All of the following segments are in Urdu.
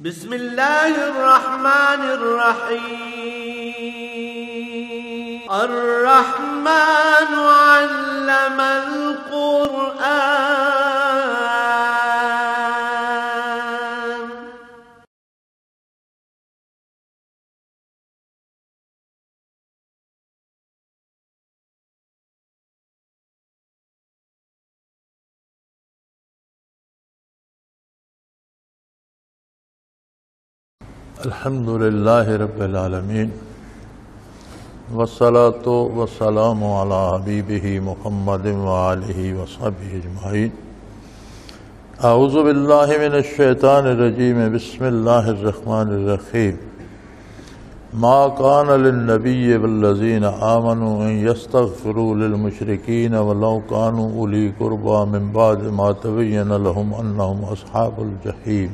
بسم الله الرحمن الرحيم الرحمن علم القرآن الحمد لله رب العالمين والصلاة والسلام على حبيبه محمد وآله وصحبه أجمعين. أعوذ بالله من الشيطان الرجيم. بسم الله الرحمن الرحيم. ما كان للنبي والذين آمنوا أن يستغفروا للمشركين ولو كانوا أولي قربى من بعد ما تبين لهم أنهم أصحاب الجحيم.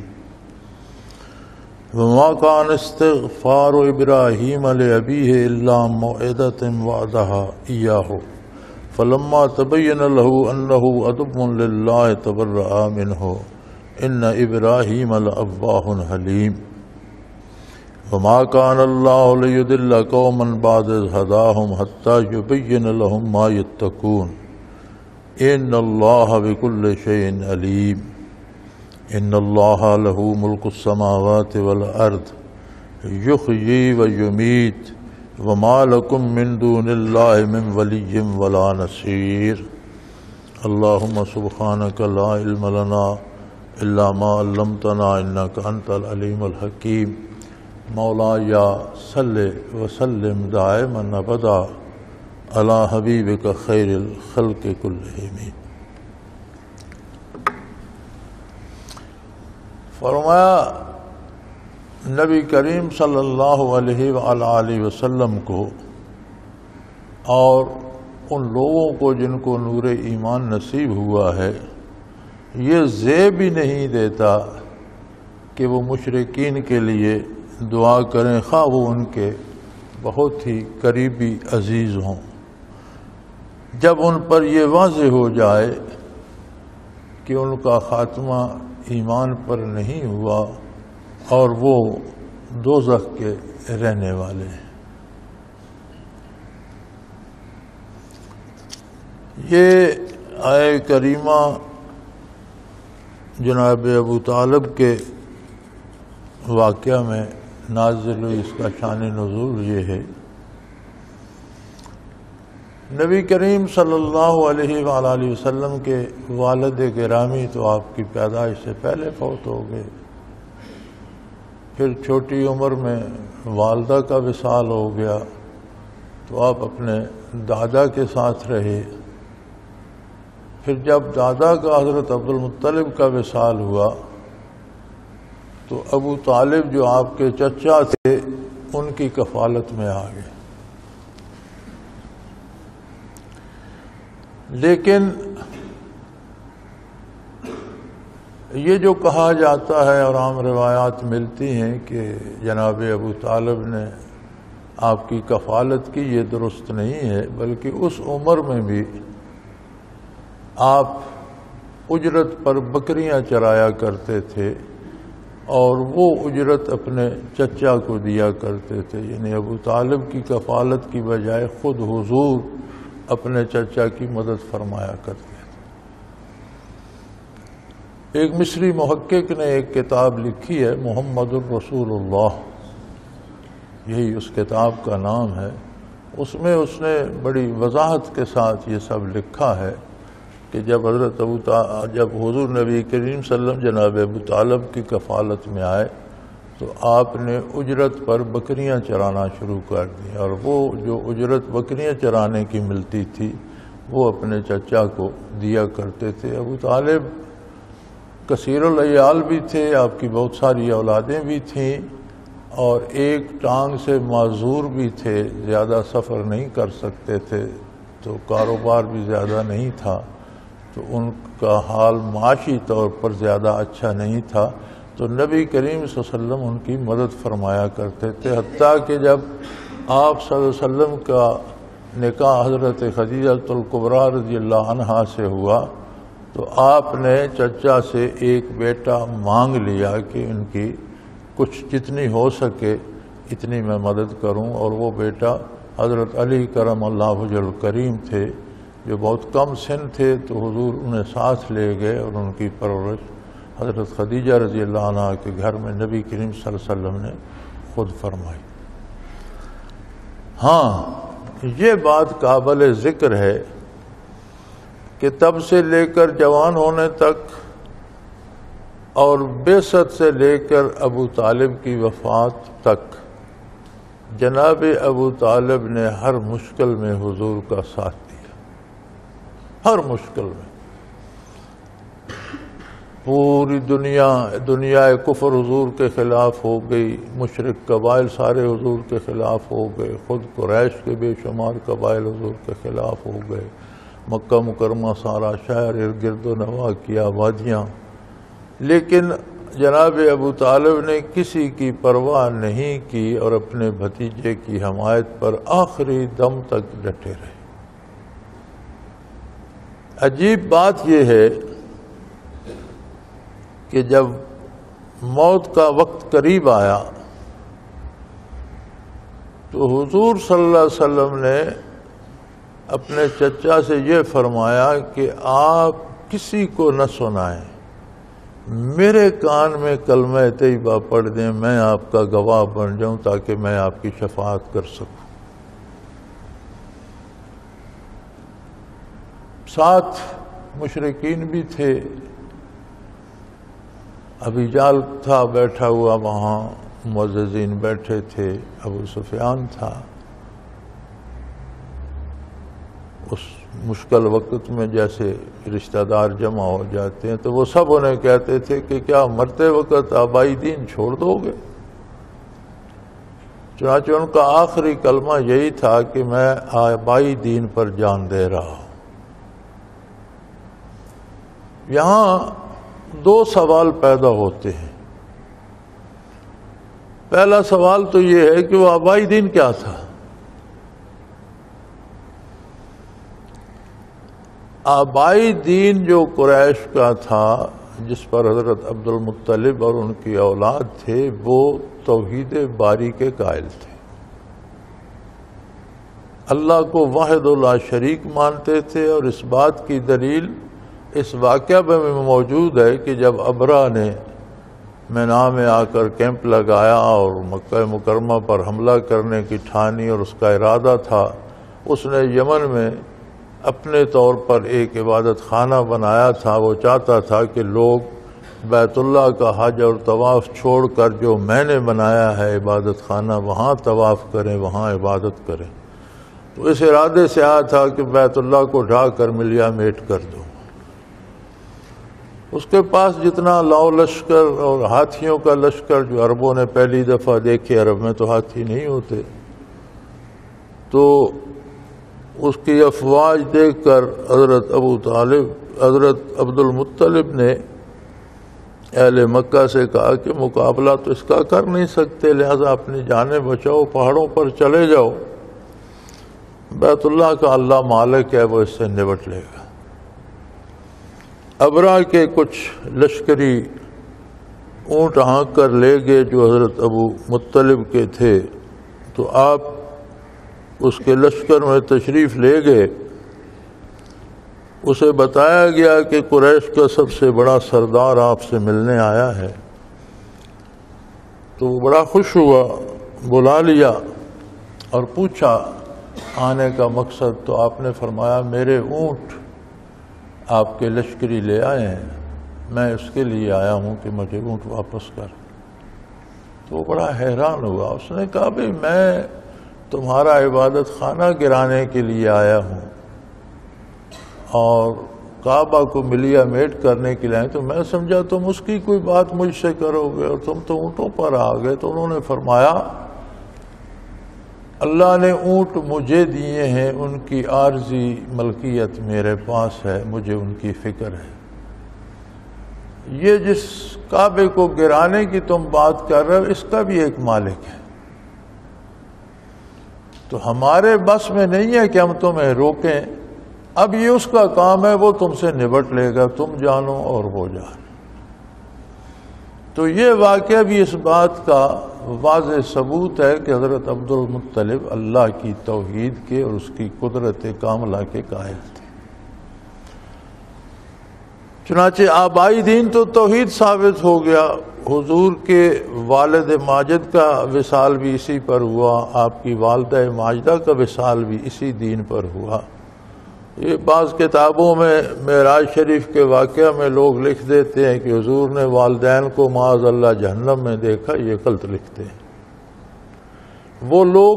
وما كان استغفار إبراهيم لأبيه إلا موعدة وعدها إياه فلما تبين له أنه عدو لله تبرأ منه إن إبراهيم لأواه حليم. وما كان الله ليضل قوما بعد إذ هداهم حتى يبين لهم ما يتقون إن الله بكل شيء عليم. ان اللہ له ملک السماوات والارض یحیی و یمیت وما لکم من دون اللہ من ولی ولا نصیر. اللہم سبحانک لا علم لنا الا ما علمتنا انک انت العلیم الحکیم. مولایا صلی وسلم دائما ابدا علی حبیبک خیر الخلق کلہم. فرمایا نبی کریم صلی اللہ علیہ وآلہ وسلم کو اور ان لوگوں کو جن کو نور ایمان نصیب ہوا ہے یہ زیب بھی نہیں دیتا کہ وہ مشرکین کے لیے دعا کریں خواہ وہ ان کے بہت ہی قریبی عزیز ہوں. جب ان پر یہ واضح ہو جائے کہ ان کا خاتمہ ایمان پر نہیں ہوا اور وہ دوزخ کے رہنے والے ہیں. یہ آیہ کریمہ جناب ابو طالب کے واقعہ میں نازل ہوئی. اس کا شان نزول یہ ہے نبی کریم صلی اللہ علیہ وآلہ وسلم کے والد گرامی تو آپ کی پیدائش سے پہلے فوت ہو گئے. پھر چھوٹی عمر میں والدہ کا وصال ہو گیا تو آپ اپنے دادا کے ساتھ رہے. پھر جب دادا کا حضرت عبد المطلب کا وصال ہوا تو ابو طالب جو آپ کے چچا تھے ان کی کفالت میں آ گئے. لیکن یہ جو کہا جاتا ہے اور عام روایات ملتی ہیں کہ جناب ابو طالب نے آپ کی کفالت کی، یہ درست نہیں ہے. بلکہ اس عمر میں بھی آپ اجرت پر بکریاں چرایا کرتے تھے اور وہ اجرت اپنے چچا کو دیا کرتے تھے. یعنی ابو طالب کی کفالت کی بجائے خود حضور اپنے چچا کی مدد فرمایا کرتے ہیں. ایک مصری محقق نے ایک کتاب لکھی ہے محمد الرسول اللہ، یہی اس کتاب کا نام ہے. اس میں اس نے بڑی وضاحت کے ساتھ یہ سب لکھا ہے کہ جب حضور نبی کریم صلی اللہ علیہ وسلم جناب ابو طالب کی کفالت میں آئے تو آپ نے اجرت پر بکریاں چرانا شروع کر دی اور وہ جو اجرت بکریاں چرانے کی ملتی تھی وہ اپنے چچا کو دیا کرتے تھے. ابو طالب کثیر العیال بھی تھے، آپ کی بہت ساری اولادیں بھی تھیں اور ایک ٹانگ سے معذور بھی تھے، زیادہ سفر نہیں کر سکتے تھے تو کاروبار بھی زیادہ نہیں تھا تو ان کا حال معاشی طور پر زیادہ اچھا نہیں تھا. تو نبی کریم صلی اللہ علیہ وسلم ان کی مدد فرمایا کرتے تھے. حتیٰ کہ جب آپ صلی اللہ علیہ وسلم کا نکاح حضرت خدیجہ الکبریٰ رضی اللہ عنہا سے ہوا تو آپ نے چچا سے ایک بیٹا مانگ لیا کہ ان کی کچھ جتنی ہو سکے اتنی میں مدد کروں۔ اور وہ بیٹا حضرت علی کرم اللہ وجہ الکریم تھے جو بہت کم سن تھے، تو حضور انہیں ساتھ لے گئے اور ان کی پرورش حضرت خدیجہ رضی اللہ عنہ کے گھر میں نبی کریم صلی اللہ علیہ وسلم نے خود فرمائی۔ ہاں، یہ بات قابل ذکر ہے کہ تب سے لے کر جوان ہونے تک اور بعثت سے لے کر ابو طالب کی وفات تک جناب ابو طالب نے ہر مشکل میں حضور کا ساتھ دیا، ہر مشکل میں۔ پوری دنیا کفر حضور کے خلاف ہو گئی، مشرک قبائل سارے حضور کے خلاف ہو گئے، خود قریش کے بے شمار قبائل حضور کے خلاف ہو گئے، مکہ مکرمہ سارا شہر گرد و نواح کیا، وادیاں، لیکن جناب ابو طالب نے کسی کی پرواہ نہیں کی اور اپنے بھتیجے کی حمایت پر آخری دم تک ڈٹے رہے۔ عجیب بات یہ ہے کہ جب موت کا وقت قریب آیا تو حضور صلی اللہ علیہ وسلم نے اپنے چچا سے یہ فرمایا کہ آپ کسی کو نہ سنائیں، میرے کان میں کلمہ طیبہ پڑھ دیں، میں آپ کا گواہ بن جاؤں تاکہ میں آپ کی شفاعت کر سکوں۔ ساتھ مشرکین بھی تھے، ابی جہل تھا بیٹھا ہوا وہاں، معززین بیٹھے تھے، ابو سفیان تھا۔ اس مشکل وقت میں جیسے رشتہ دار جمع ہو جاتے ہیں تو وہ سب انہیں کہتے تھے کہ کیا مرتے وقت آبائی دین چھوڑ دو گے؟ چنانچہ ان کا آخری کلمہ یہی تھا کہ میں آبائی دین پر جان دے رہا ہوں۔ یہاں دو سوال پیدا ہوتے ہیں۔ پہلا سوال تو یہ ہے کہ وہ آبائی دین کیا تھا؟ آبائی دین جو قریش کا تھا، جس پر حضرت عبد المطلب اور ان کی اولاد تھے، وہ توحید باری کے قائل تھے، اللہ کو واحد لا شریک مانتے تھے۔ اور اس بات کی دلیل اس واقعہ میں موجود ہے کہ جب ابرہ نے مینا میں آ کر کیمپ لگایا اور مکہ مکرمہ پر حملہ کرنے کی ٹھانی اور اس کا ارادہ تھا، اس نے یمن میں اپنے طور پر ایک عبادت خانہ بنایا تھا۔ وہ چاہتا تھا کہ لوگ بیت اللہ کا حج اور طواف چھوڑ کر جو میں نے بنایا ہے عبادت خانہ، وہاں طواف کریں، وہاں عبادت کریں۔ تو اس ارادے سے آیا تھا کہ بیت اللہ کو ڈھا کر ملیا میٹ کر دو۔ اس کے پاس جتنا لاؤ لشکر اور ہاتھیوں کا لشکر جو عربوں نے پہلی دفعہ دیکھے، عرب میں تو ہاتھی نہیں ہوتے، تو اس کی افواج دیکھ کر حضرت عبد المطلب نے اہل مکہ سے کہا کہ مقابلہ تو اس کا کر نہیں سکتے، لہذا اپنی جانیں بچاؤ، پہاڑوں پر چلے جاؤ، بیت اللہ کا اللہ مالک ہے، وہ اس سے نبٹ لے گا۔ ابرہ کے کچھ لشکری اونٹ ہانک کر لے گئے جو حضرت ابو مطلب کے تھے، تو آپ اس کے لشکر میں تشریف لے گئے۔ اسے بتایا گیا کہ قریش کا سب سے بڑا سردار آپ سے ملنے آیا ہے، تو وہ بڑا خوش ہوا، بلا لیا اور پوچھا آنے کا مقصد، تو آپ نے فرمایا میرے اونٹ آپ کے لشکری لے آئے ہیں، میں اس کے لیے آیا ہوں کہ مجھے اونٹ واپس کر۔ تو وہ بڑا حیران ہوا، اس نے کہا بھئی میں تمہارا عبادت خانہ گرانے کے لیے آیا ہوں اور کعبہ کو ملیا میٹ کرنے کے لیے، تو میں سمجھا تم اس کی کوئی بات مجھ سے کرو گے اور تم تو اونٹوں پر آ گئے۔ تو انہوں نے فرمایا اللہ نے اونٹ مجھے دیے ہیں، ان کی عارضی ملکیت میرے پاس ہے، مجھے ان کی فکر ہے۔ یہ جس کعبے کو گرانے کی تم بات کر رہے ہو، اس کا بھی ایک مالک ہے، تو ہمارے بس میں نہیں ہے کہ ہم تمہیں روکیں، اب یہ اس کا کام ہے، وہ تم سے نبٹ لے گا، تم جانو اور وہ جانو۔ تو یہ واقعہ بھی اس بات کا واضح ثبوت ہے کہ حضرت عبد المطلب اللہ کی توحید کے اور اس کی قدرت کاملہ کے قائل تھے۔ چنانچہ آبائی دین تو توحید ثابت ہو گیا، حضور کے والد ماجد کا وصال بھی اسی پر ہوا، آپ کی والدہ ماجدہ کا وصال بھی اسی دین پر ہوا۔ یہ بعض کتابوں میں معراج شریف کے واقعہ میں لوگ لکھ دیتے ہیں کہ حضور نے والدین کو معاذ اللہ جہنم میں دیکھا، یہ غلط لکھتے ہیں۔ وہ لوگ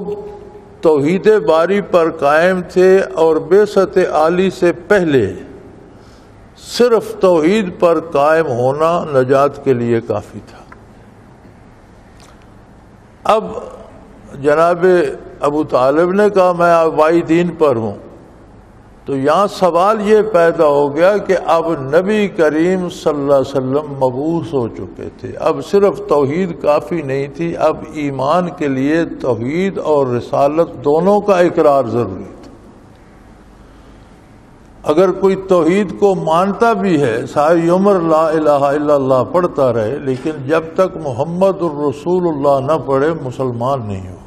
توحید باری پر قائم تھے اور بعثت عالی سے پہلے صرف توحید پر قائم ہونا نجات کے لیے کافی تھا۔ اب جناب ابو طالب نے کہا میں آبائی دین پر ہوں، تو یہاں سوال یہ پیدا ہو گیا کہ اب نبی کریم صلی اللہ علیہ وسلم مبعوث ہو چکے تھے، اب صرف توحید کافی نہیں تھی، اب ایمان کے لیے توحید اور رسالت دونوں کا اقرار ضروری تھا۔ اگر کوئی توحید کو مانتا بھی ہے، ساری عمر لا الہ الا اللہ پڑھتا رہے، لیکن جب تک محمد الرسول اللہ نہ پڑھے مسلمان نہیں ہو۔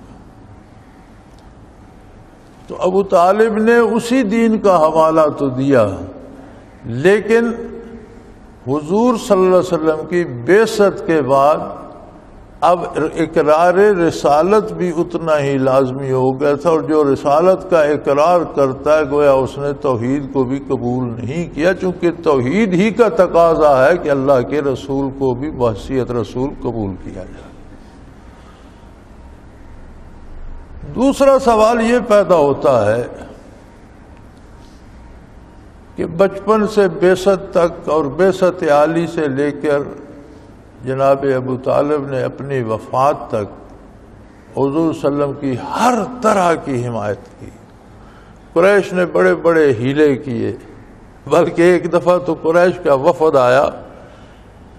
تو ابو طالب نے اسی دین کا حوالہ تو دیا، لیکن حضور صلی اللہ علیہ وسلم کی بعثت کے بعد اب اقرار رسالت بھی اتنا ہی لازمی ہو گیا تھا، اور جو رسالت کا اقرار کرتا ہے گویا اس نے توحید کو بھی قبول نہیں کیا، چونکہ توحید ہی کا تقاضا ہے کہ اللہ کے رسول کو بھی بحیثیت رسول قبول کیا جائے۔ دوسرا سوال یہ پیدا ہوتا ہے کہ بچپن سے بعثت تک اور بعثت عالی سے لے کر جناب ابو طالب نے اپنی وفات تک حضور صلی اللہ علیہ وسلم کی ہر طرح کی حمایت کی۔ قریش نے بڑے بڑے ہیلے کیے، بلکہ ایک دفعہ تو قریش کا وفد آیا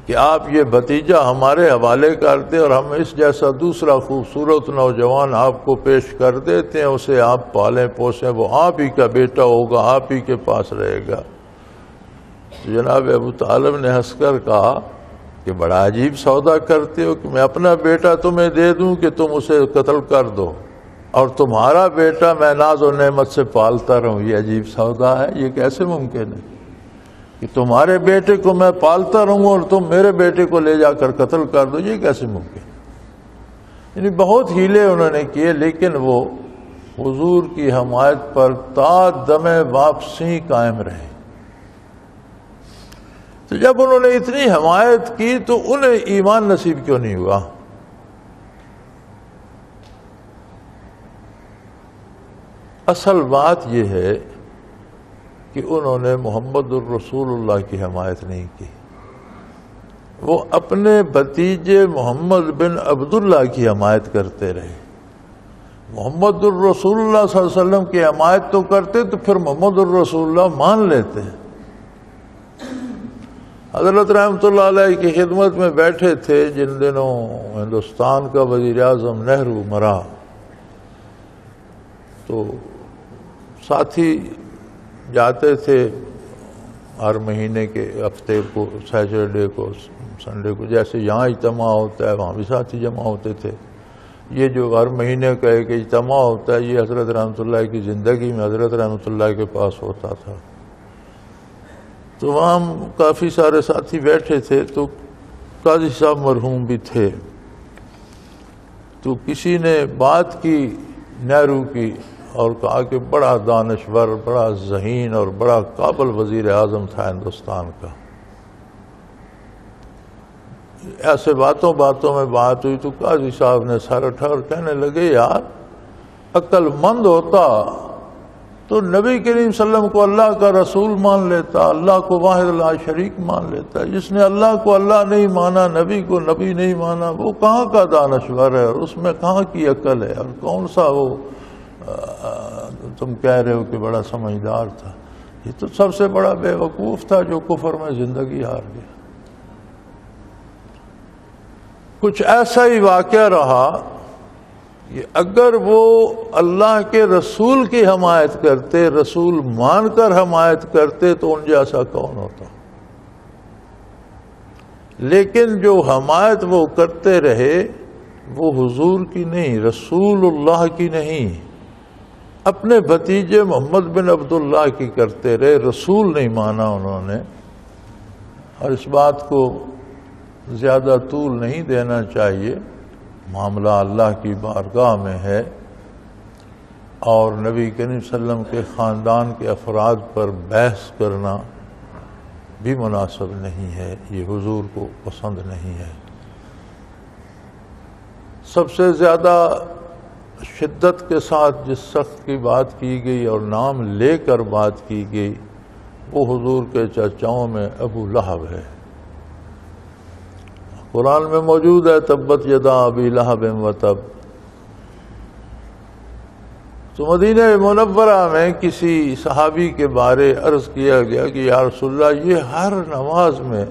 کہ آپ یہ بھتیجا ہمارے حوالے کرتے اور ہم اس جیسا دوسرا خوبصورت نوجوان آپ کو پیش کر دیتے ہیں، اسے آپ پالیں پوسیں، وہ آپ ہی کا بیٹا ہوگا، آپ ہی کے پاس رہے گا۔ تو جناب ابو طالب نے ہنس کر کہا کہ بڑا عجیب سودا کرتے ہو کہ میں اپنا بیٹا تمہیں دے دوں کہ تم اسے قتل کر دو، اور تمہارا بیٹا میں ناز و نعمت سے پالتا رہوں، یہ عجیب سودا ہے، یہ کیسے ممکن ہے کہ تمہارے بیٹے کو میں پالتا رہوں اور تم میرے بیٹے کو لے جا کر قتل کر دو، یہ کیسے ممکن؟ یعنی بہت ہیلے انہوں نے کیے، لیکن وہ حضور کی حمایت پر تا دم واپسی قائم رہے۔ تو جب انہوں نے اتنی حمایت کی تو انہیں ایمان نصیب کیوں نہیں ہوا؟ اصل بات یہ ہے کہ انہوں نے محمد الرسول اللہ کی حمایت نہیں کی، وہ اپنے بھتیجے محمد بن عبداللہ کی حمایت کرتے رہے۔ محمد الرسول اللہ صلی اللہ علیہ وسلم کی حمایت تو کرتے تو پھر محمد الرسول اللہ مان لیتے۔ حضرت رحمۃ اللہ علیہ کی خدمت میں بیٹھے تھے، جن دنوں ہندوستان کا وزیر اعظم نہرو مرا، تو ساتھی جاتے تھے ہر مہینے کے ہفتے کو، سیٹرڈے کو، سنڈے کو، جیسے یہاں اجتماع ہوتا ہے وہاں بھی ساتھی جمع ہوتے تھے۔ یہ جو ہر مہینے کا ایک اجتماع ہوتا ہے یہ حضرت رحمۃ اللہ کی زندگی میں حضرت رحمۃ اللہ کے پاس ہوتا تھا۔ تو وہاں ہم کافی سارے ساتھی بیٹھے تھے، تو قاضی صاحب مرحوم بھی تھے، تو کسی نے بات کی نہرو کی اور کہا کہ بڑا دانشور، بڑا ذہین اور بڑا قابل وزیر اعظم تھا ہندوستان کا۔ ایسے باتوں میں بات ہوئی تو قاضی صاحب نے سر اٹھا اور کہنے لگے یار عقل مند ہوتا تو نبی کریم صلی اللہ علیہ وسلم کو اللہ کا رسول مان لیتا، اللہ کو واحد لا شریک مان لیتا۔ جس نے اللہ کو اللہ نہیں مانا، نبی کو نبی نہیں مانا، وہ کہاں کا دانشور ہے اور اس میں کہاں کی عقل ہے، اور کون سا وہ تم کہہ رہے ہو کہ بڑا سمجھدار تھا؟ یہ تو سب سے بڑا بے وقوف تھا جو کفر میں زندگی ہار گیا۔ کچھ ایسا ہی واقعہ رہا کہ اگر وہ اللہ کے رسول کی حمایت کرتے، رسول مان کر حمایت کرتے، تو ان جیسا کون ہوتا؟ لیکن جو حمایت وہ کرتے رہے وہ حضور کی نہیں، رسول اللہ کی نہیں، اپنے بھتیجے محمد بن عبداللہ کی کرتے رہے، رسول نہیں مانا انہوں نے۔ اور اس بات کو زیادہ طول نہیں دینا چاہیے، معاملہ اللہ کی بارگاہ میں ہے، اور نبی کریم صلی اللہ علیہ وسلم کے خاندان کے افراد پر بحث کرنا بھی مناسب نہیں ہے، یہ حضور کو پسند نہیں ہے۔ سب سے زیادہ شدت کے ساتھ جس شخص کی بات کی گئی اور نام لے کر بات کی گئی وہ حضور کے چچاؤں میں ابو لہب ہے۔ قرآن میں موجود ہے تبت یدا ابی لہب وتب۔ تو مدینہ منورہ میں کسی صحابی کے بارے عرض کیا گیا کہ یا رسول اللہ یہ ہر نماز میں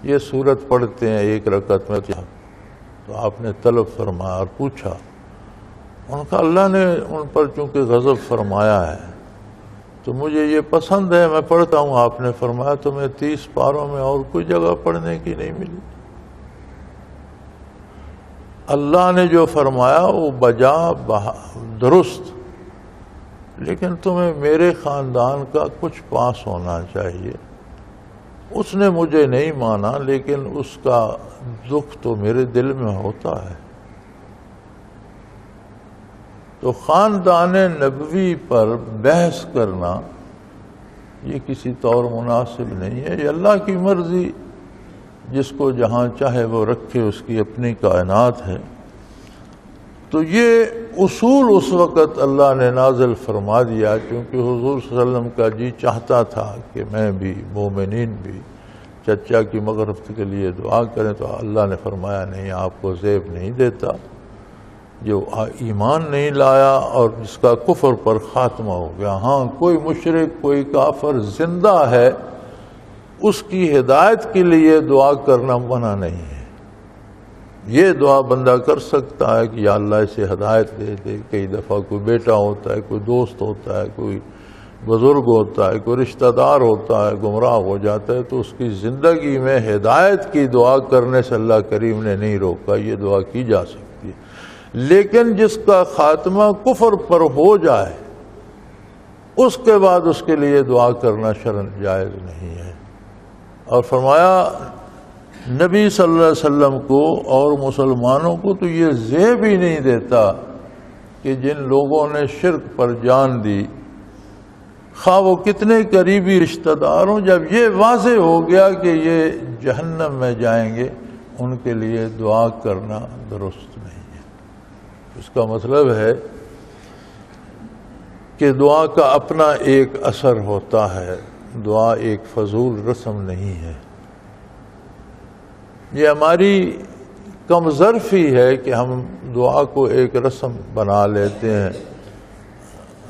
یہ سورت پڑھتے ہیں ایک رکعت میں، تو آپ نے طلب فرمایا اور پوچھا، ان کا اللہ نے ان پر چونکہ غضب فرمایا ہے تو مجھے یہ پسند ہے میں پڑھتا ہوں۔ آپ نے فرمایا تمہیں 30 پاروں میں اور کوئی جگہ پڑھنے کی نہیں ملی۔ اللہ نے جو فرمایا وہ بجا درست، لیکن تمہیں میرے خاندان کا کچھ پاس ہونا چاہیے۔ اس نے مجھے نہیں مانا لیکن اس کا دکھ تو میرے دل میں ہوتا ہے۔ تو خاندان نبوی پر بحث کرنا یہ کسی طور مناسب نہیں ہے، یہ اللہ کی مرضی، جس کو جہاں چاہے وہ رکھے، اس کی اپنی کائنات ہے۔ تو یہ اصول اس وقت اللہ نے نازل فرما دیا کیونکہ حضور صلی اللہ علیہ وسلم کا جی چاہتا تھا کہ میں بھی مومنین بھی چچا کی مغفرت کے لیے دعا کریں، تو اللہ نے فرمایا نہیں، آپ کو زیب نہیں دیتا۔ جو ایمان نہیں لایا اور جس کا کفر پر خاتمہ ہو گیا، ہاں کوئی مشرک کوئی کافر زندہ ہے، اس کی ہدایت کے لیے دعا کرنا منع نہیں ہے۔ یہ دعا بندہ کر سکتا ہے کہ یا اللہ اسے ہدایت دے دے۔ کئی دفعہ کوئی بیٹا ہوتا ہے، کوئی دوست ہوتا ہے، کوئی بزرگ ہوتا ہے، کوئی رشتہ دار ہوتا ہے، گمراہ ہو جاتا ہے، تو اس کی زندگی میں ہدایت کی دعا کرنے سے اللہ کریم نے نہیں روکا، یہ دعا کی جا سکتی ہے۔ لیکن جس کا خاتمہ کفر پر ہو جائے اس کے بعد اس کے لیے دعا کرنا شرعاً جائز نہیں ہے۔ اور فرمایا نبی صلی اللہ علیہ وسلم کو اور مسلمانوں کو تو یہ زیب ہی نہیں دیتا کہ جن لوگوں نے شرک پر جان دی، خواہ وہ کتنے قریبی رشتہ دار ہوں، جب یہ واضح ہو گیا کہ یہ جہنم میں جائیں گے، ان کے لیے دعا کرنا درست نہیں ہے۔ اس کا مطلب ہے کہ دعا کا اپنا ایک اثر ہوتا ہے، دعا ایک فضول رسم نہیں ہے۔ یہ ہماری کم ظرفی ہے کہ ہم دعا کو ایک رسم بنا لیتے ہیں۔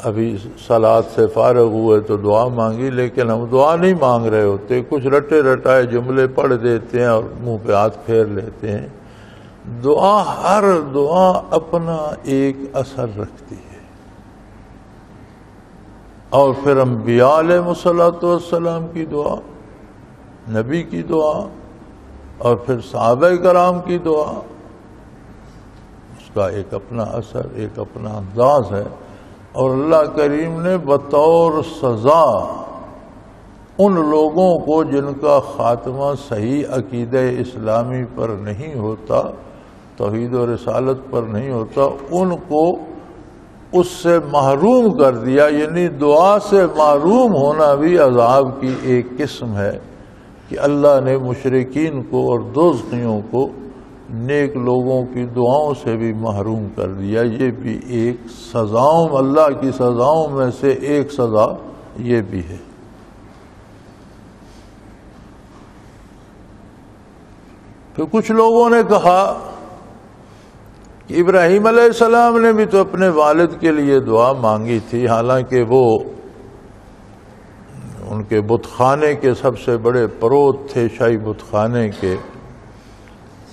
ابھی صلوات سے فارغ ہوئے تو دعا مانگی، لیکن ہم دعا نہیں مانگ رہے ہوتے، کچھ رٹے رٹائے جملے پڑھ دیتے ہیں اور منہ پہ ہاتھ پھیر لیتے ہیں۔ دعا، ہر دعا اپنا ایک اثر رکھتی ہے۔ اور پھر انبیاء علیہ الصلوۃ والسلام کی دعا، نبی کی دعا، اور پھر صحابہ کرام کی دعا، اس کا ایک اپنا اثر، ایک اپنا انداز ہے۔ اور اللہ کریم نے بطور سزا ان لوگوں کو جن کا خاتمہ صحیح عقیدہ اسلامی پر نہیں ہوتا، توحید و رسالت پر نہیں ہوتا، ان کو اس سے محروم کر دیا۔ یعنی دعا سے محروم ہونا بھی عذاب کی ایک قسم ہے کہ اللہ نے مشرکین کو اور دوزخیوں کو نیک لوگوں کی دعاؤں سے بھی محروم کر دیا۔ یہ بھی ایک سزاؤں، اللہ کی سزاؤں میں سے ایک سزا یہ بھی ہے۔ پھر کچھ لوگوں نے کہا کہ ابراہیم علیہ السلام نے بھی تو اپنے والد کے لیے دعا مانگی تھی، حالانکہ وہ ان کے بت خانے کے سب سے بڑے پروت تھے، شاہی بت خانے کے،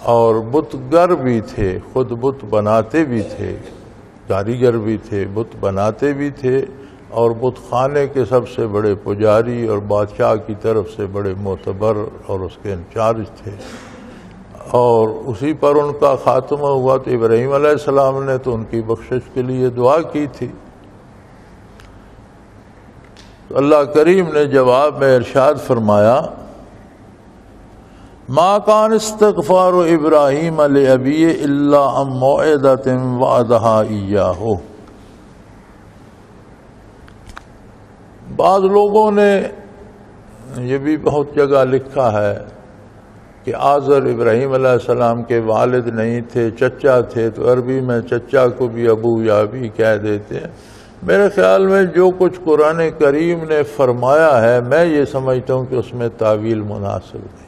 اور بت گر بھی تھے، خود بت بناتے بھی تھے، کاریگر بھی تھے، بت بناتے بھی تھے، اور بت خانے کے سب سے بڑے پجاری اور بادشاہ کی طرف سے بڑے معتبر اور اس کے انچارج تھے۔ اور اسی پر ان کا خاتمہ ہوا۔ تو ابراہیم علیہ السلام نے تو ان کی بخشش کے لیے دعا کی تھی۔ تو اللہ کریم نے جواب میں ارشاد فرمایا ما کان استغفار ابراہیم لابیہ الا عن موعدۃ وعدہا ایاہ۔ بعض لوگوں نے یہ بھی بہت جگہ لکھا ہے کہ آزر ابراہیم علیہ السلام کے والد نہیں تھے، چچا تھے، تو عربی میں چچا کو بھی ابو یا بھی کہہ دیتے ہیں۔ میرے خیال میں جو کچھ قرآن کریم نے فرمایا ہے میں یہ سمجھتا ہوں کہ اس میں تاویل مناسب نہیں۔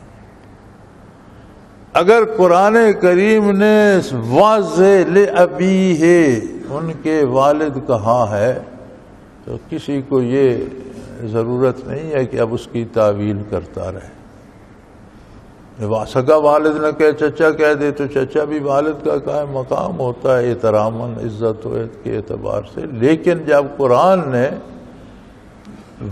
اگر قرآن کریم نے واضح لأبیہ ان کے والد کہا ہے تو کسی کو یہ ضرورت نہیں ہے کہ اب اس کی تاویل کرتا رہے۔ سگا والد نہ کہے چچا کہہ دے تو چچا بھی والد کا قائم مقام ہوتا ہے احتراماً، عزت و عزت کے اعتبار سے۔ لیکن جب قرآن نے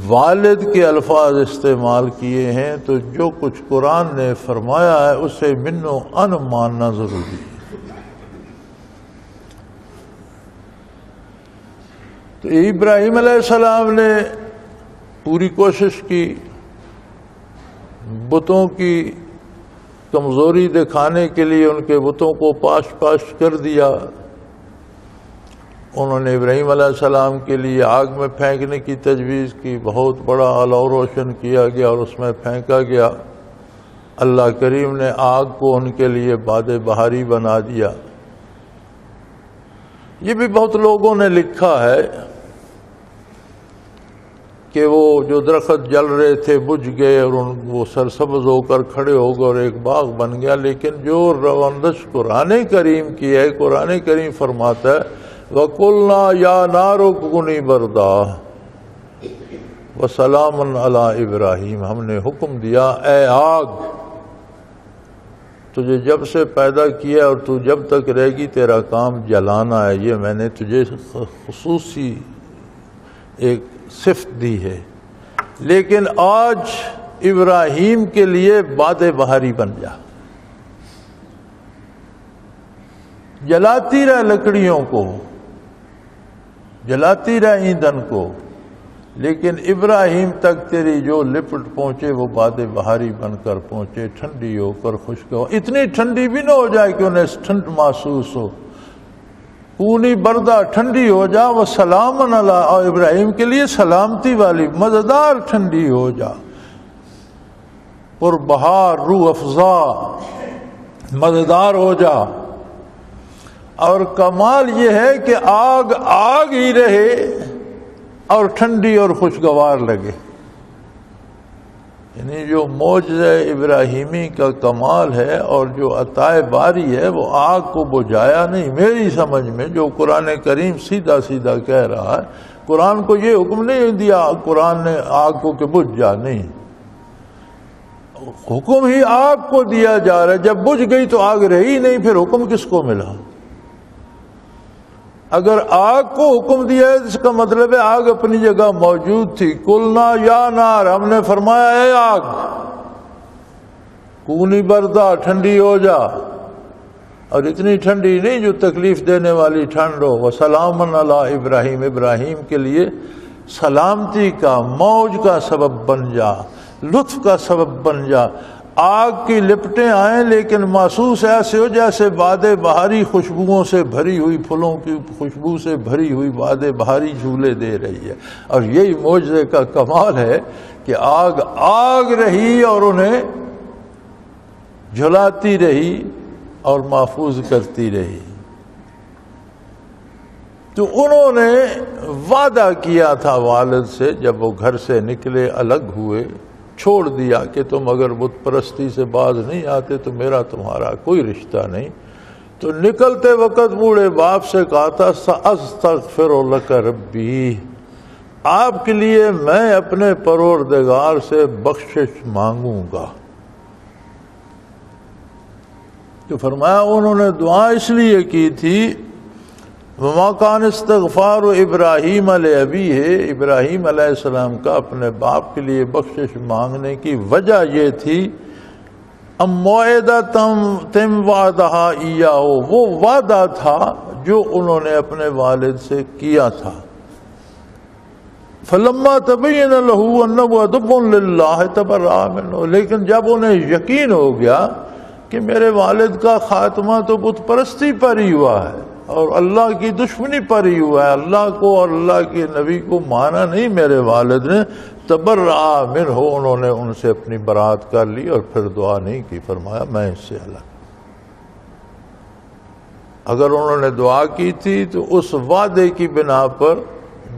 والد کے الفاظ استعمال کیے ہیں تو جو کچھ قرآن نے فرمایا ہے اسے من و ان ماننا ضروری ہے۔ تو ابراہیم علیہ السلام نے پوری کوشش کی، بتوں کی کمزوری دکھانے کے لیے ان کے بتوں کو پاش کر دیا۔ انہوں نے ابراہیم علیہ السلام کے لیے آگ میں پھینکنے کی تجویز کی، بہت بڑا علو روشن کیا گیا اور اس میں پھینکا گیا۔ اللہ کریم نے آگ کو ان کے لیے باد بہاری بنا دیا۔ یہ بھی بہت لوگوں نے لکھا ہے کہ وہ جو درخت جل رہے تھے بجھ گئے اور وہ سرسبز ہو کر کھڑے ہو گئے اور ایک باغ بن گیا۔ لیکن جو روندش قرآن کریم کی ہے، قرآن کریم فرماتا ہے وَقُلْنَا يَا نَارُ كُونِي بَرْدًا وَسَلَامًا عَلَىٰ ابراہیم۔ ہم نے حکم دیا اے آگ تجھے جب سے پیدا کیا اور تو جب تک رہے گی تیرا کام جلانا ہے، یہ میں نے تجھے خصوصی ایک صفت دی ہے۔ لیکن آج ابراہیم کے لیے باد بہاری بن جا، جلاتی رہ لکڑیوں کو، جلاتی رہ ایندھن کو، لیکن ابراہیم تک تیری جو لپٹ پہنچے وہ باد بہاری بن کر پہنچے، ٹھنڈی ہو کر خشک ہو، اتنی ٹھنڈی بھی نہ ہو جائے کہ انہیں ٹھنڈ محسوس ہو، کونی بردہ ٹھنڈی ہو جا، وہ سلامن علی، اور ابراہیم کے لیے سلامتی والی مزیدار ٹھنڈی ہو جا، پر بہار روح افزا مزیدار ہو جا۔ اور کمال یہ ہے کہ آگ آگ ہی رہے اور ٹھنڈی اور خوشگوار لگے۔ یعنی جو معجزہ ابراہیمی کا کمال ہے اور جو عطائے باری ہے وہ آگ کو بجھایا نہیں۔ میری سمجھ میں جو قرآن کریم سیدھا سیدھا کہہ رہا ہے، قرآن کو یہ حکم نہیں دیا قرآن نے آگ کو کہ بجھ جا، نہیں، حکم ہی آگ کو دیا جا رہا ہے۔ جب بجھ گئی تو آگ رہی نہیں، پھر حکم کس کو ملا؟ اگر آگ کو حکم دیا ہے اس کا مطلب ہے آگ اپنی جگہ موجود تھی۔ قلنا یا نار، ہم نے فرمایا اے آگ کونی بردہ ٹھنڈی ہو جا، اور اتنی ٹھنڈی نہیں جو تکلیف دینے والی ٹھنڈ ہو۔ وسلامن علی ابراہیم، ابراہیم کے لیے سلامتی کا، موج کا سبب بن جا، لطف کا سبب بن جا۔ آگ کی لپٹیں آئیں لیکن محسوس ایسے ہو جیسے باد بہاری خوشبوؤں سے بھری ہوئی، پھولوں کی خوشبو سے بھری ہوئی باد بہاری جھولے دے رہی ہے۔ اور یہی معجزے کا کمال ہے کہ آگ آگ رہی اور انہیں جھلاتی رہی اور محفوظ کرتی رہی۔ تو انہوں نے وعدہ کیا تھا والد سے جب وہ گھر سے نکلے، الگ ہوئے، چھوڑ دیا کہ تم اگر بت پرستی سے باز نہیں آتے تو میرا تمہارا کوئی رشتہ نہیں۔ تو نکلتے وقت بوڑھے باپ سے کہا تھا سأستغفر لک ربی، آپ کے لیے میں اپنے پروردگار سے بخشش مانگوں گا۔ تو فرمایا انہوں نے دعا اس لیے کی تھی وَمَا كَانَ اسْتِغْفَارُ ابراہیم لِأَبِيهِ، ابراہیم علیہ السلام کا اپنے باپ کے لیے بخشش مانگنے کی وجہ یہ تھی ام موعدۃ وعدہا ایاہ، وہ وعدہ تھا جو انہوں نے اپنے والد سے کیا تھا. فلما تبین لہ انہ عدو للہ تبرأ منہ، لیکن جب انہیں یقین ہو گیا کہ میرے والد کا خاتمہ تو بت پرستی پر ہی ہوا ہے اور اللہ کی دشمنی پر ہی ہوا ہے، اللہ کو اور اللہ کے نبی کو مانا نہیں میرے والد نے، تبرأ منہ، انہوں نے ان سے اپنی برات کر لی اور پھر دعا نہیں کی، فرمایا میں اس سے الگ. اگر انہوں نے دعا کی تھی تو اس وعدے کی بنا پر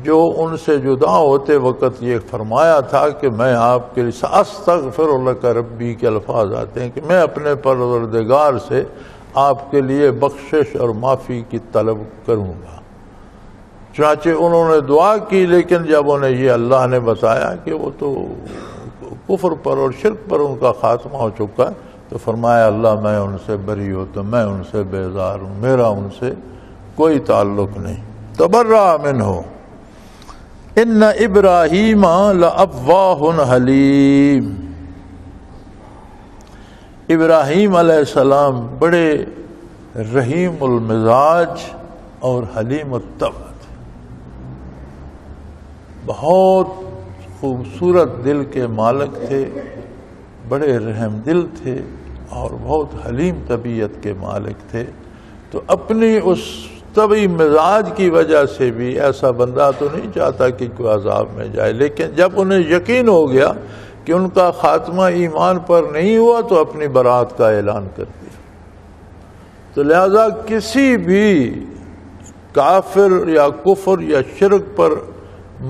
جو ان سے جدا ہوتے وقت یہ فرمایا تھا کہ میں آپ کے لیے سأستغفر لک ربی کے الفاظ آتے ہیں کہ میں اپنے پروردگار سے آپ کے لیے بخشش اور معافی کی طلب کروں گا. چنانچہ انہوں نے دعا کی، لیکن جب انہیں یہ اللہ نے بتایا کہ وہ تو کفر پر اور شرک پر ان کا خاتمہ ہو چکا ہے، تو فرمایا اللہ میں ان سے بری ہوتا، میں ان سے بیزار ہوں، میرا ان سے کوئی تعلق نہیں. تبرأ منہ ان ابراہیم لأواہ حلیم. ابراہیم علیہ السلام بڑے رحیم المزاج اور حلیم الطبع تھے، بہت خوبصورت دل کے مالک تھے، بڑے رحم دل تھے اور بہت حلیم طبیعت کے مالک تھے. تو اپنی اس طبعی مزاج کی وجہ سے بھی ایسا بندہ تو نہیں چاہتا کہ کوئی عذاب میں جائے، لیکن جب انہیں یقین ہو گیا کہ ان کا خاتمہ ایمان پر نہیں ہوا تو اپنی برات کا اعلان کر دیا. تو لہذا کسی بھی کافر یا کفر یا شرک پر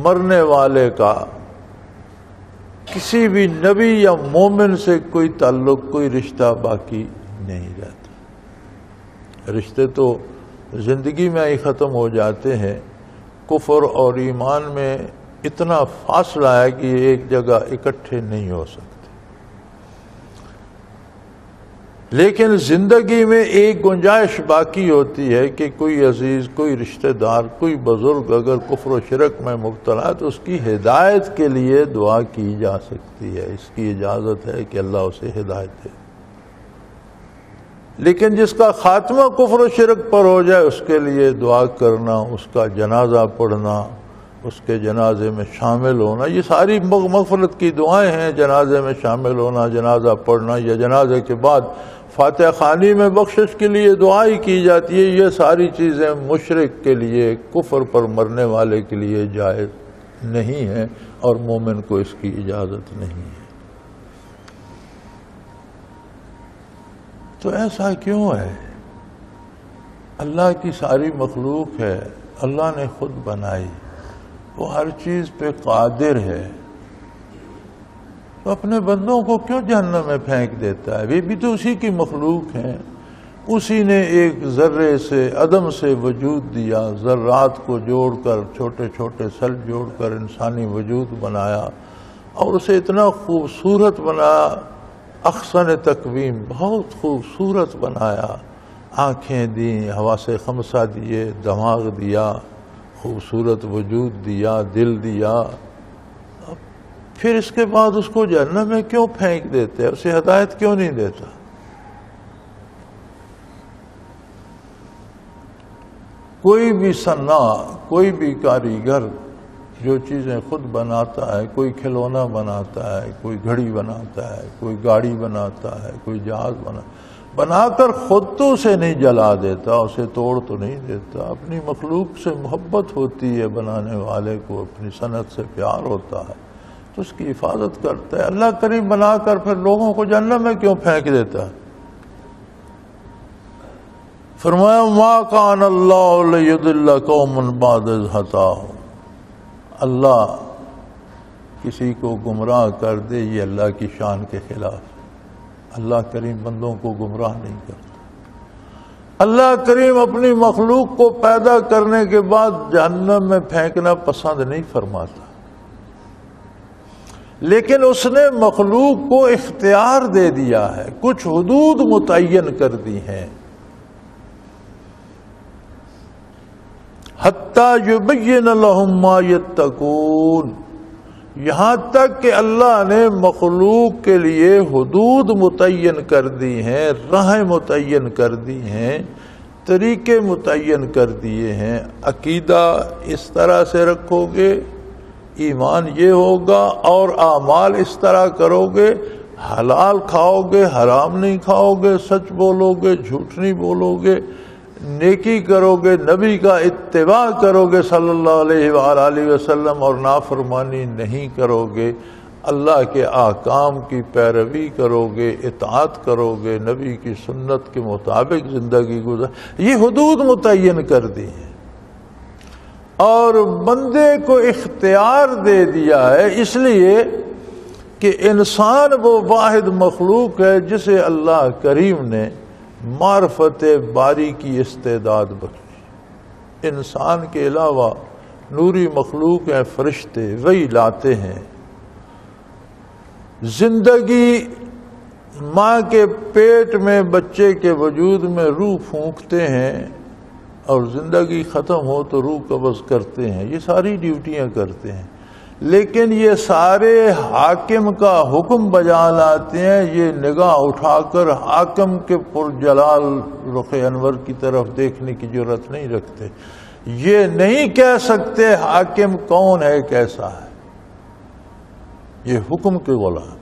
مرنے والے کا کسی بھی نبی یا مومن سے کوئی تعلق، کوئی رشتہ باقی نہیں رہتا. رشتے تو زندگی میں ہی ختم ہو جاتے ہیں. کفر اور ایمان میں اتنا فاصلہ ہے کہ یہ ایک جگہ اکٹھے نہیں ہو سکتے. لیکن زندگی میں ایک گنجائش باقی ہوتی ہے کہ کوئی عزیز، کوئی رشتہ دار، کوئی بزرگ اگر کفر و شرک میں مبتلا ہے تو اس کی ہدایت کے لیے دعا کی جا سکتی ہے، اس کی اجازت ہے کہ اللہ اسے ہدایت دے. لیکن جس کا خاتمہ کفر و شرک پر ہو جائے اس کے لیے دعا کرنا، اس کا جنازہ پڑھنا، اس کے جنازے میں شامل ہونا، یہ ساری مغفرت کی دعائیں ہیں. جنازے میں شامل ہونا، جنازہ پڑھنا یا جنازے کے بعد فاتحہ خوانی میں بخشش کے لیے دعائی کی جاتی ہے، یہ ساری چیزیں مشرک کے لیے، کفر پر مرنے والے کے لیے جائز نہیں ہیں اور مومن کو اس کی اجازت نہیں ہے. تو ایسا کیوں ہے؟ اللہ کی ساری مخلوق ہے، اللہ نے خود بنائی، وہ ہر چیز پہ قادر ہے، تو اپنے بندوں کو کیوں جہنم میں پھینک دیتا ہے؟ یہ بھی تو اسی کی مخلوق ہیں. اسی نے ایک ذرے سے عدم سے وجود دیا، ذرات کو جوڑ کر، چھوٹے چھوٹے سیل جوڑ کر انسانی وجود بنایا اور اسے اتنا خوبصورت بنایا، احسن تقویم، بہت خوبصورت بنایا. آنکھیں دیں، حواس خمسہ دیے، دماغ دیا، خوبصورت وجود دیا، دل دیا. پھر اس کے بعد اس کو جہنم میں کیوں پھینک دیتے ہیں؟ اسے ہدایت کیوں نہیں دیتا؟ کوئی بھی صناع، کوئی بھی کاریگر جو چیزیں خود بناتا ہے، کوئی کھلونا بناتا ہے، کوئی گھڑی بناتا ہے، کوئی گاڑی بناتا ہے، کوئی جہاز بنا کر خود تو اسے نہیں جلا دیتا، اسے توڑ تو نہیں دیتا. اپنی مخلوق سے محبت ہوتی ہے بنانے والے کو، اپنی صنعت سے پیار ہوتا ہے تو اس کی حفاظت کرتا ہے. اللہ کریم بنا کر پھر لوگوں کو جہنم میں کیوں پھینک دیتا ہے؟ فرمایا ما کان اللہ لیضل قوما بعد اذ ہداہم. اللہ کسی کو گمراہ کر دے یہ اللہ کی شان کے خلاف. اللہ کریم بندوں کو گمراہ نہیں کرتا. اللہ کریم اپنی مخلوق کو پیدا کرنے کے بعد جہنم میں پھینکنا پسند نہیں فرماتا، لیکن اس نے مخلوق کو اختیار دے دیا ہے، کچھ حدود متعین کر دی ہیں. حتی یبین لہم ما یتقون، یہاں تک کہ اللہ نے مخلوق کے لیے حدود متعین کر دی ہیں، راہیں متعین کر دی ہیں، طریقے متعین کر دیے ہیں۔ عقیدہ اس طرح سے رکھو گے، ایمان یہ ہوگا، اور اعمال اس طرح کرو گے، حلال کھاؤ گے، حرام نہیں کھاؤ گے، سچ بولو گے، جھوٹ نہیں بولو گے، نیکی کرو گے، نبی کا اتباع کرو گے صلی اللہ علیہ وآلہ وسلم، اور نافرمانی نہیں کرو گے، اللہ کے احکام کی پیروی کرو گے، اطاعت کرو گے، نبی کی سنت کے مطابق زندگی گزار، یہ حدود متعین کر دی ہیں اور بندے کو اختیار دے دیا ہے، اس لیے کہ انسان وہ واحد مخلوق ہے جسے اللہ کریم نے معرفت باری کی استعداد بخشی۔ انسان کے علاوہ نوری مخلوق ہیں، فرشتے، وہی لاتے ہیں زندگی۔ ماں کے پیٹ میں بچے کے وجود میں روح پھونکتے ہیں اور زندگی ختم ہو تو روح قبض کرتے ہیں، یہ ساری ڈیوٹیاں کرتے ہیں، لیکن یہ سارے حاکم کا حکم بجا لاتے ہیں، یہ نگاہ اٹھا کر حاکم کے پرجلال رخ انور کی طرف دیکھنے کی جرات نہیں رکھتے، یہ نہیں کہہ سکتے حاکم کون ہے، کیسا ہے، یہ حکم کے غلام۔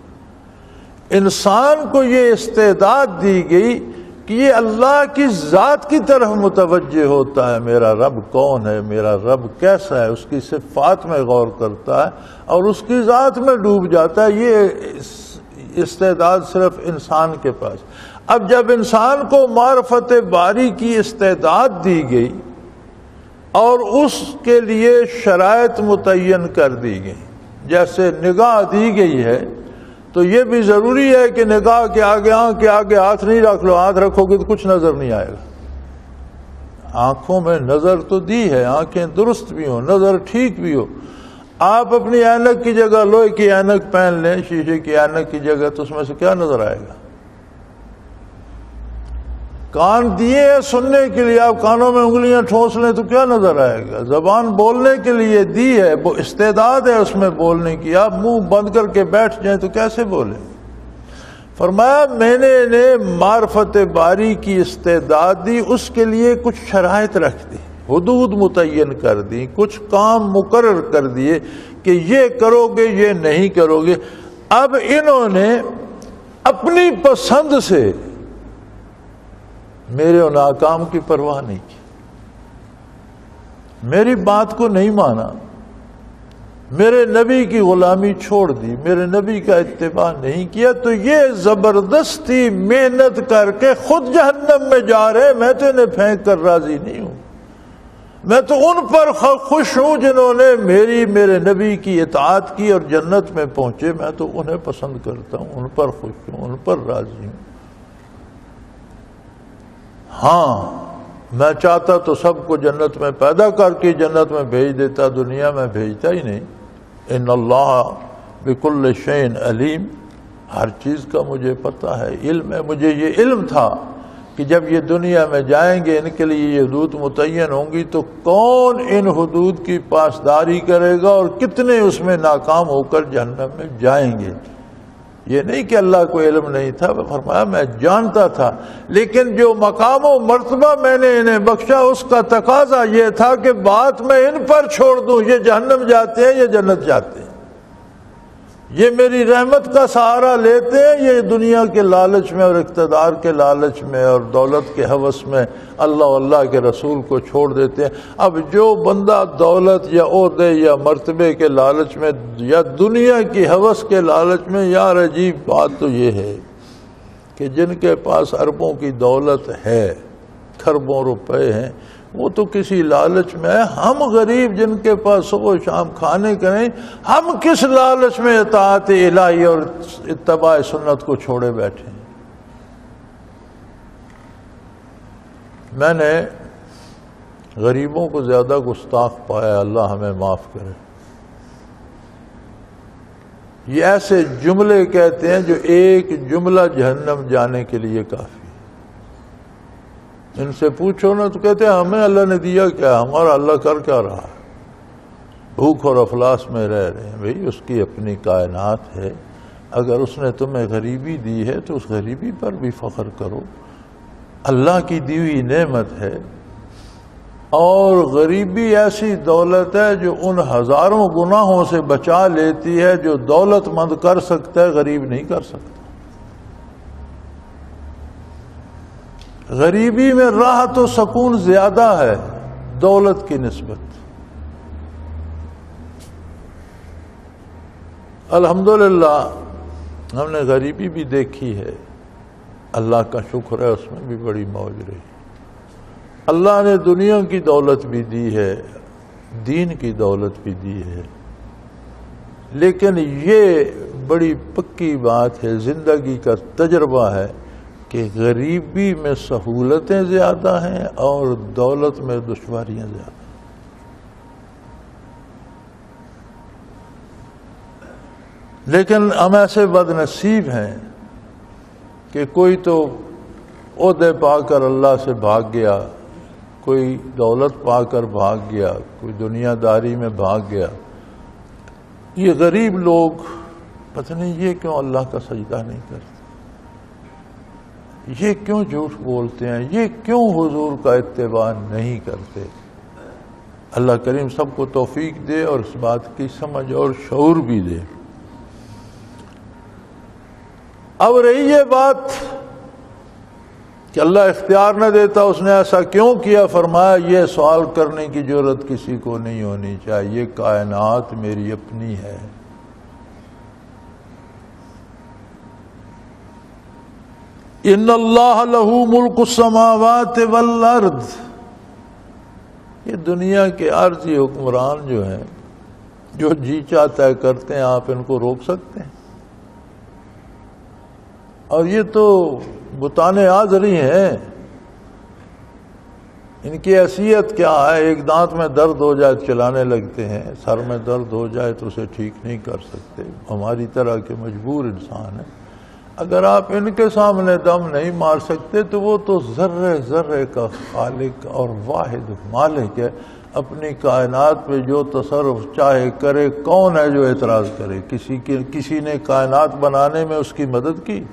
انسان کو یہ استعداد دی گئی کہ یہ اللہ کی ذات کی طرف متوجہ ہوتا ہے، میرا رب کون ہے، میرا رب کیسا ہے، اس کی صفات میں غور کرتا ہے اور اس کی ذات میں ڈوب جاتا ہے۔ یہ استعداد صرف انسان کے پاس۔ اب جب انسان کو معرفت باری کی استعداد دی گئی اور اس کے لیے شرائط متعین کر دی گئی، جیسے نگاہ دی گئی ہے تو یہ بھی ضروری ہے کہ نگاہ کے آگے آنکھ کے آگے ہاتھ نہیں رکھ لو، ہاتھ رکھو گے تو کچھ نظر نہیں آئے گا۔ آنکھوں میں نظر تو دی ہے، آنکھیں درست بھی ہوں، نظر ٹھیک بھی ہو۔ آپ اپنی اینک کی جگہ لوہے کی اینک پہن لیں، شیشے کی اینک کی جگہ، تو اس میں سے کیا نظر آئے گا؟ کان دیے ہیں سننے کے لیے، آپ کانوں میں انگلیاں ٹھونس لیں تو کیا نظر آئے گا؟ زبان بولنے کے لیے دی ہے، وہ استعداد ہے اس میں بولنے کی، آپ منہ بند کر کے بیٹھ جائیں تو کیسے بولیں؟ فرمایا میں نے انہیں معرفت باری کی استعداد دی، اس کے لیے کچھ شرائط رکھ دی، حدود متعین کر دی، کچھ کام مقرر کر دیے کہ یہ کرو گے، یہ نہیں کرو گے۔ اب انہوں نے اپنی پسند سے میرے ان احکام کی پرواہ نہیں کی، میری بات کو نہیں مانا، میرے نبی کی غلامی چھوڑ دی، میرے نبی کا اتباع نہیں کیا، تو یہ زبردستی محنت کر کے خود جہنم میں جا رہے، میں تو انہیں پھینک کر راضی نہیں ہوں، میں تو ان پر خوش ہوں جنہوں نے میرے نبی کی اطاعت کی اور جنت میں پہنچے، میں تو انہیں پسند کرتا ہوں، ان پر خوش ہوں، ان پر راضی ہوں۔ ہاں میں چاہتا تو سب کو جنت میں پیدا کر کے جنت میں بھیج دیتا، دنیا میں بھیجتا ہی نہیں۔ ان اللہ بکل شیء علیم، ہر چیز کا مجھے پتہ ہے، علم ہے، مجھے یہ علم تھا کہ جب یہ دنیا میں جائیں گے، ان کے لیے یہ حدود متعین ہوں گی، تو کون ان حدود کی پاسداری کرے گا اور کتنے اس میں ناکام ہو کر جہنم میں جائیں گے۔ یہ نہیں کہ اللہ کو علم نہیں تھا، فرمایا میں جانتا تھا، لیکن جو مقام و مرتبہ میں نے انہیں بخشا اس کا تقاضا یہ تھا کہ بات میں ان پر چھوڑ دوں، یہ جہنم جاتے ہیں، یہ جنت جاتے ہیں، یہ میری رحمت کا سہارا لیتے ہیں، یہ دنیا کے لالچ میں اور اقتدار کے لالچ میں اور دولت کے ہوس میں اللہ اللہ کے رسول کو چھوڑ دیتے ہیں۔ اب جو بندہ دولت یا عہدے یا مرتبے کے لالچ میں یا دنیا کی ہوس کے لالچ میں، یار عجیب بات تو یہ ہے کہ جن کے پاس اربوں کی دولت ہے، کھربوں روپے ہیں، وہ تو کسی لالچ میں ہے۔ ہم غریب جن کے پاس صبح و شام کھانے کریں، ہم کس لالچ میں اطاعت الہی اور اتباع سنت کو چھوڑے بیٹھے ہیں؟ میں نے غریبوں کو زیادہ گستاخ پایا، اللہ ہمیں معاف کرے۔ یہ ایسے جملے کہتے ہیں جو ایک جملہ جہنم جانے کے لیے کافی۔ ان سے پوچھو نا تو کہتے ہیں ہمیں اللہ نے دیا کیا، ہمارا اللہ کر کیا رہا ہے؟ بھوک اور افلاس میں رہ رہے ہیں. بھئی اس کی اپنی کائنات ہے. اگر اس نے تمہیں غریبی دی ہے تو اس غریبی پر بھی فخر کرو. اللہ کی دی ہوئی نعمت ہے. اور غریبی ایسی دولت ہے جو ان ہزاروں گناہوں سے بچا لیتی ہے جو دولت مند کر سکتا ہے، غریب نہیں کر سکتا. غریبی میں راحت و سکون زیادہ ہے دولت کی نسبت. الحمدللہ ہم نے غریبی بھی دیکھی ہے، اللہ کا شکر ہے، اس میں بھی بڑی موج رہی. اللہ نے دنیا کی دولت بھی دی ہے، دین کی دولت بھی دی ہے، لیکن یہ بڑی پکی بات ہے، زندگی کا تجربہ ہے کہ غریبی میں سہولتیں زیادہ ہیں اور دولت میں دشواریاں زیادہ. لیکن ہم ایسے بد نصیب ہیں کہ کوئی تو عہدے پا کر اللہ سے بھاگ گیا، کوئی دولت پا کر بھاگ گیا، کوئی دنیا داری میں بھاگ گیا. یہ غریب لوگ پتہ نہیں یہ کیوں اللہ کا سجدہ نہیں کرتے، یہ کیوں جھوٹ بولتے ہیں، یہ کیوں حضور کا اتباع نہیں کرتے. اللہ کریم سب کو توفیق دے اور اس بات کی سمجھ اور شعور بھی دے. اب رہی یہ بات کہ اللہ اختیار نہ دیتا، اس نے ایسا کیوں کیا؟ فرمایا یہ سوال کرنے کی جرات کسی کو نہیں ہونی چاہیے. کائنات میری اپنی ہے. ان اللہ لہ ملک السماوات والارض. یہ دنیا کے عارضی حکمران جو ہیں، جو جی چاہتا ہے کرتے ہیں، آپ ان کو روک سکتے ہیں؟ اور یہ تو بتانے آزری ہیں، ان کی حیثیت کیا ہے؟ ایک دانت میں درد ہو جائے چلانے لگتے ہیں، سر میں درد ہو جائے تو اسے ٹھیک نہیں کر سکتے. ہماری طرح کے مجبور انسان ہیں. اگر آپ ان کے سامنے دم نہیں مار سکتے تو وہ تو ذرے ذرے کا خالق اور واحد مالک ہے. اپنی کائنات پہ جو تصرف چاہے کرے. کون ہے جو اعتراض کرے؟ کسی نے کائنات بنانے میں اس کی مدد کی؟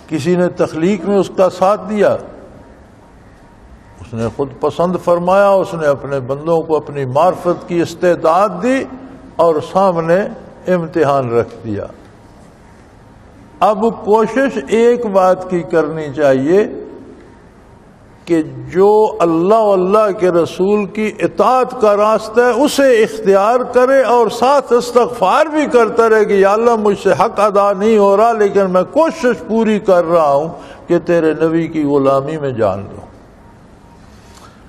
کسی نے تخلیق میں اس کا ساتھ دیا؟ اس نے خود پسند فرمایا، اس نے اپنے بندوں کو اپنی معرفت کی استعداد دی اور سامنے امتحان رکھ دیا. اب کوشش ایک بات کی کرنی چاہیے کہ جو اللہ و اللہ کے رسول کی اطاعت کا راستہ ہے اسے اختیار کرے اور ساتھ استغفار بھی کرتا رہے کہ یا اللہ مجھ سے حق ادا نہیں ہو رہا، لیکن میں کوشش پوری کر رہا ہوں کہ تیرے نبی کی غلامی میں جان لوں.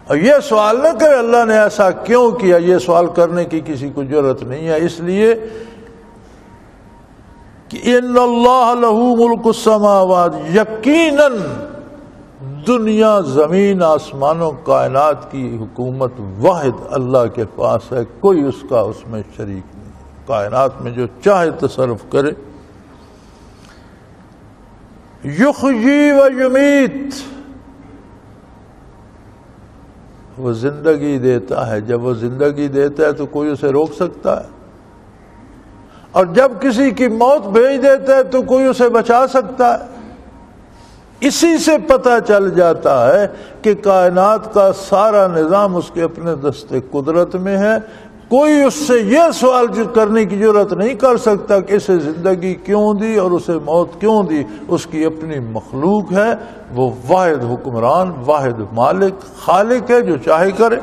اور یہ سوال نہ کرے اللہ نے ایسا کیوں کیا. یہ سوال کرنے کی کسی کو جرات نہیں ہے، اس لیے کہ ان اللہ لہ ملک السماوات، یقیناً دنیا زمین آسمانوں کائنات کی حکومت واحد اللہ کے پاس ہے، کوئی اس کا اس میں شریک نہیں. کائنات میں جو چاہے تصرف کرے. یحیی و یمیت، وہ زندگی دیتا ہے. جب وہ زندگی دیتا ہے تو کوئی اسے روک سکتا ہے؟ اور جب کسی کی موت بھیج دیتا ہے تو کوئی اسے بچا سکتا ہے؟ اسی سے پتہ چل جاتا ہے کہ کائنات کا سارا نظام اس کے اپنے دست قدرت میں ہے. کوئی اس سے یہ سوال کرنے کی ضرورت نہیں کر سکتا کہ اسے زندگی کیوں دی اور اسے موت کیوں دی. اس کی اپنی مخلوق ہے. وہ واحد حکمران، واحد مالک، خالق ہے، جو چاہے کرے.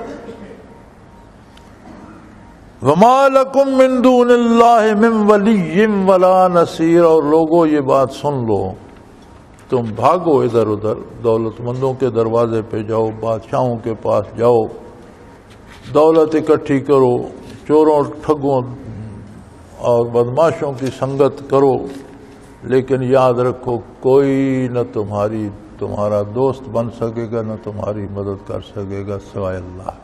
وَمَا لَكُم مِّن دُونِ اللَّهِ مِن وَلِيٍّ وَلَا نَصِيرٍ. اور لوگوں یہ بات سن لو، تم بھاگو ادھر ادھر، دولت مندوں کے دروازے پہ جاؤ، بادشاہوں کے پاس جاؤ، دولت اکٹھی کرو، چوروں ٹھگوں اور بدماشوں کی سنگت کرو، لیکن یاد رکھو کوئی نہ تمہارا دوست بن سکے گا، نہ تمہاری مدد کر سکے گا سوائے اللہ.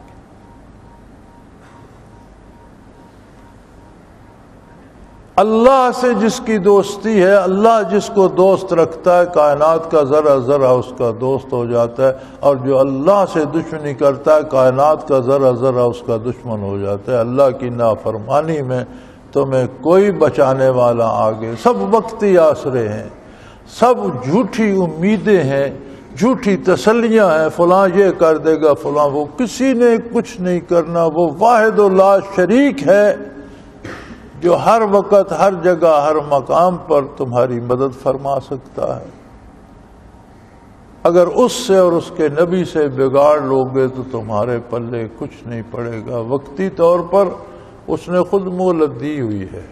اللہ سے جس کی دوستی ہے، اللہ جس کو دوست رکھتا ہے، کائنات کا ذرہ ذرہ اس کا دوست ہو جاتا ہے، اور جو اللہ سے دشمنی کرتا ہے کائنات کا ذرہ ذرہ اس کا دشمن ہو جاتا ہے۔ اللہ کی نافرمانی میں تمہیں کوئی بچانے والا آگے، سب وقتی آسرے ہیں، سب جھوٹی امیدیں ہیں، جھوٹی تسلیاں ہیں، فلاں یہ کر دے گا، فلاں وہ، کسی نے کچھ نہیں کرنا۔ وہ واحد و لا شریک ہے جو ہر وقت، ہر جگہ، ہر مقام پر تمہاری مدد فرما سکتا ہے۔ اگر اس سے اور اس کے نبی سے بگاڑ لوگے تو تمہارے پلے کچھ نہیں پڑے گا۔ وقتی طور پر اس نے خود مہلت دی ہوئی ہے،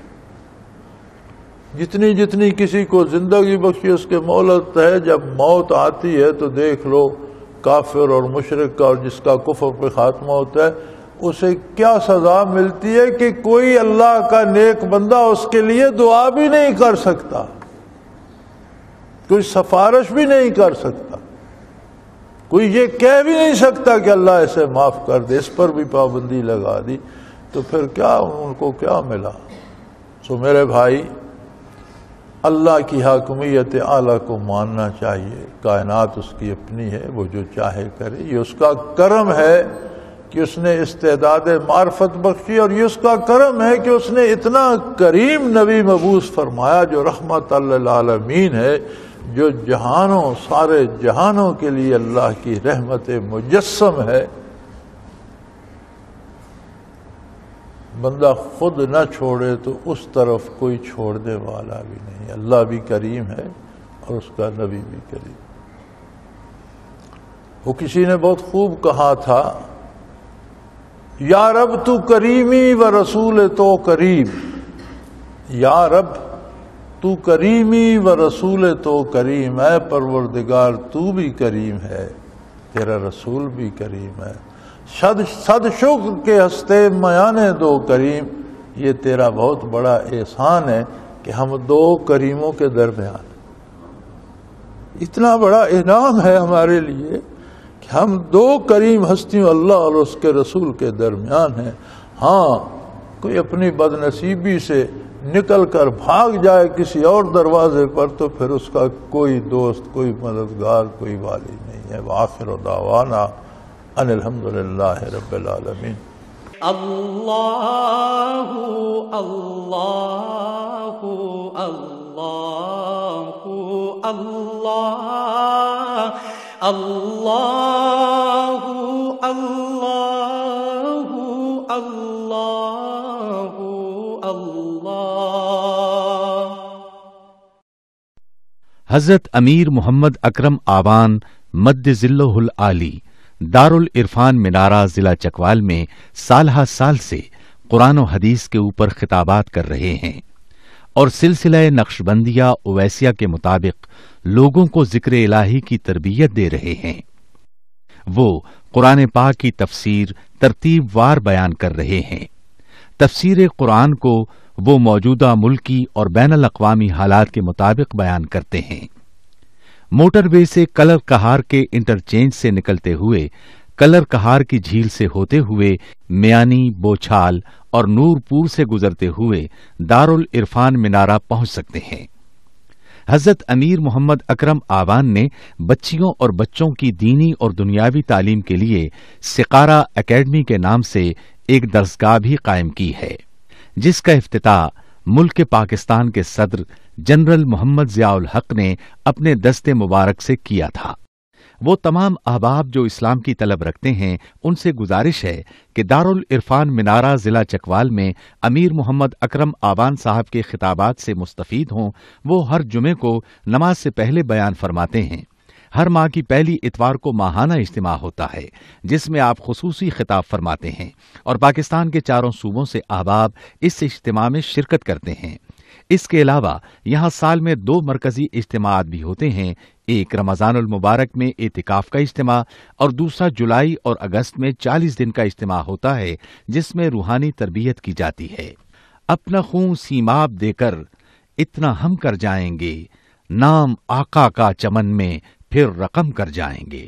جتنی جتنی کسی کو زندگی بخشی اس کے مہلت ہے۔ جب موت آتی ہے تو دیکھ لو کافر اور مشرک کا، اور جس کا کفر پہ خاتمہ ہوتا ہے، اسے کیا سزا ملتی ہے کہ کوئی اللہ کا نیک بندہ اس کے لیے دعا بھی نہیں کر سکتا، کوئی سفارش بھی نہیں کر سکتا، کوئی یہ کہہ بھی نہیں سکتا کہ اللہ اسے معاف کر دے۔ اس پر بھی پابندی لگا دی تو پھر کیا ان کو کیا ملا؟ سو میرے بھائی، اللہ کی حاکمیت اعلیٰ کو ماننا چاہیے۔ کائنات اس کی اپنی ہے، وہ جو چاہے کرے، یہ اس کا کرم ہے کہ اس نے استعداد معرفت بخشی، اور یہ اس کا کرم ہے کہ اس نے اتنا کریم نبی مبعوث فرمایا جو رحمت للعالمین ہے، جو جہانوں، سارے جہانوں کے لیے اللہ کی رحمت مجسم ہے۔ بندہ خود نہ چھوڑے تو اس طرف کوئی چھوڑنے والا بھی نہیں۔ اللہ بھی کریم ہے اور اس کا نبی بھی کریم۔ وہ کسی نے بہت خوب کہا تھا، یا رب تو کریمی و رسول تو کریم، یا رب تو کریمی و رسول تو کریم، اے پروردگار تو بھی کریم ہے، تیرا رسول بھی کریم ہے، صد شکر کے ہستے میانے دو کریم۔ یہ تیرا بہت بڑا احسان ہے کہ ہم دو کریموں کے درمیان، اتنا بڑا انعام ہے ہمارے لیے کہ ہم دو کریم ہستیوں اللہ اور اس کے رسول کے درمیان ہیں۔ ہاں، کوئی اپنی بد نصیبی سے نکل کر بھاگ جائے کسی اور دروازے پر تو پھر اس کا کوئی دوست، کوئی مددگار، کوئی والی نہیں ہے۔ وآخر دعوانا ان الحمدللہ رب العالمین۔ اللہ اللہ اللہ اللہ اللہ اللہ اللہ اللہ۔ حضرت امیر محمد اکرم آوان مد ظلہ العالی دارالعرفان منارہ ضلع چکوال میں سالہ سال سے قرآن و حدیث کے اوپر خطابات کر رہے ہیں اور سلسلہ نقشبندیہ اویسیہ کے مطابق لوگوں کو ذکر الہی کی تربیت دے رہے ہیں۔ وہ قرآن پاک کی تفسیر ترتیب وار بیان کر رہے ہیں۔ تفسیر قرآن کو وہ موجودہ ملکی اور بین الاقوامی حالات کے مطابق بیان کرتے ہیں۔ موٹر وے سے کلر کہار کے انٹرچینج سے نکلتے ہوئے، کلر کہار کی جھیل سے ہوتے ہوئے، میانی، بوچھال اور نور پور سے گزرتے ہوئے دارالعرفان منارہ پہنچ سکتے ہیں۔ حضرت امیر محمد اکرم آوان نے بچیوں اور بچوں کی دینی اور دنیاوی تعلیم کے لیے سقارہ اکیڈمی کے نام سے ایک درسگاہ بھی قائم کی ہے، جس کا افتتاح ملک پاکستان کے صدر جنرل محمد ضیاء الحق نے اپنے دست مبارک سے کیا تھا۔ وہ تمام احباب جو اسلام کی طلب رکھتے ہیں ان سے گزارش ہے کہ دارالعرفان منارہ ضلع چکوال میں امیر محمد اکرم آوان صاحب کے خطابات سے مستفید ہوں۔ وہ ہر جمعے کو نماز سے پہلے بیان فرماتے ہیں۔ ہر ماہ کی پہلی اتوار کو ماہانہ اجتماع ہوتا ہے جس میں آپ خصوصی خطاب فرماتے ہیں اور پاکستان کے چاروں صوبوں سے احباب اس اجتماع میں شرکت کرتے ہیں۔ اس کے علاوہ یہاں سال میں 2 مرکزی اجتماعات بھی ہوتے ہیں، ایک رمضان المبارک میں اعتکاف کا اجتماع اور دوسرا جولائی اور اگست میں 40 دن کا اجتماع ہوتا ہے جس میں روحانی تربیت کی جاتی ہے۔ اپنا خون سیماب دے کر اتنا ہم کر جائیں گے، نام آقا کا چمن میں پھر رقم کر جائیں گے۔